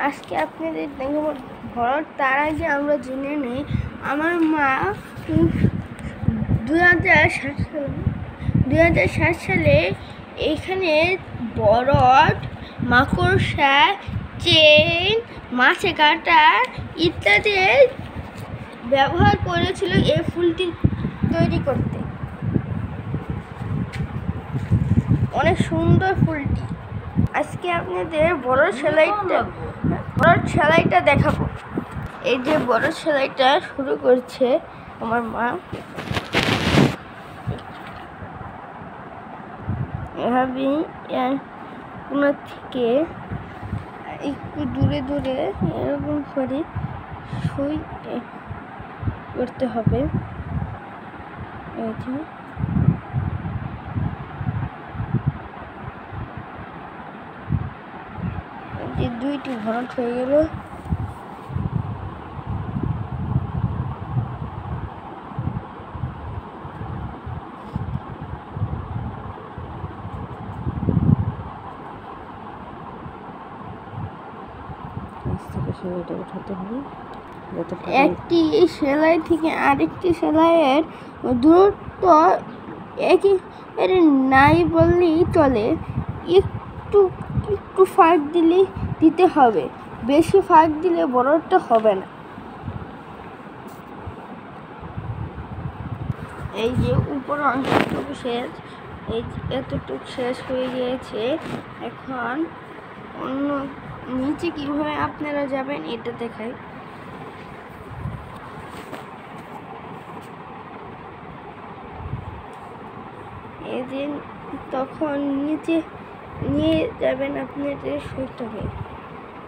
আজকে আপনাদের দেখব ভরত। তার আগে আমরা জেনে নিই আমার মা 2007 সালে এখানে ভরত, মাকড়সা, চেন, মাছে কাটা ইত্যাদি ব্যবহার করেছিল এই ফুলটি তৈরি করতে। অনেক সুন্দর ফুলটি। আজকে আপনাদের ভরত সেলাইটা দেখাবো। এই যে ভরত সেলাইটা শুরু করছে আমার মা। এভাবে কোনা থেকে একটু দূরে দূরে এরকম করে সুই করতে হবে। এই যে দুইটি ভরত হয়ে গেল। একটি সেলাই থেকে আরেকটি সেলাইয়ের দূরত্ব একই নাই বললেই চলে। একটু ফাঁক দিতে হবে, বেশি ফাঁক দিলে বড়টা হবে না। এই যে উপর অংশটুকু শেষ, এই এতটুকু শেষ হয়ে গিয়েছে। এখন অন্য নিচে কিভাবে আপনারা যাবেন এটা দেখাই। এই যে তখন নিচে নিয়ে যাবেন আপনাদের সুইটাকে,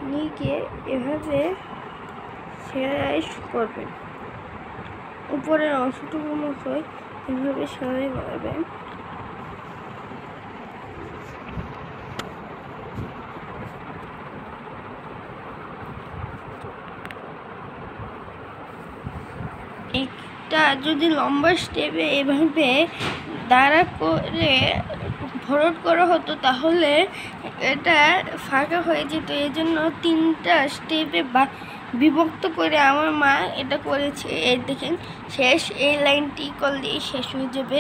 নিয়ে গিয়ে এভাবে সেলাই করবেন। উপরের অংশটুকু মতোই এভাবে সেলাই করবেন। একটা যদি লম্বা স্টেপে এভাবে দাঁড়া করে ভরট করা হতো তাহলে এটা ফাঁকা হয়ে যেত। এই জন্য 3টা স্টেপে বিভক্ত করে আমার মা এটা করেছে। এই দেখেন শেষ, এই লাইনটি করলেই শেষ হয়ে যাবে।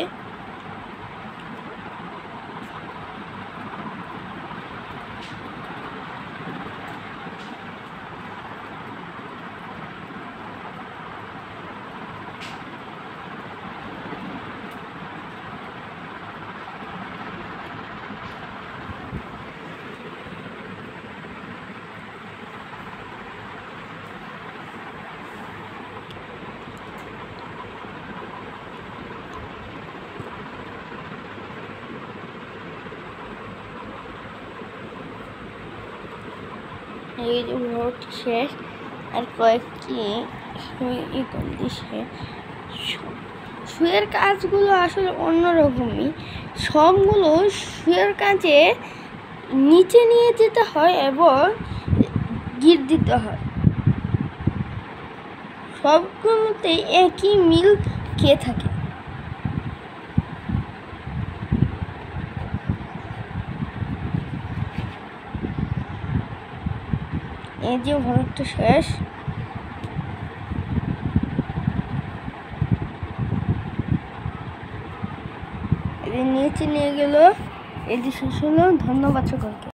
এই যে ভোট শেষ, আর কয়েকটি সুয়ের কাজগুলো আসলে অন্যরকমই। সবগুলো সুয়ের কাজে নিচে নিয়ে যেতে হয় এবং গিট দিতে হয়। সবগুলোতে একই মিল খেয়ে থাকে। এই যে ভরতটা শেষ। নিচে নিয়ে গেল, এই যে শেষ হলো। ধন্যবাদ সকলকে।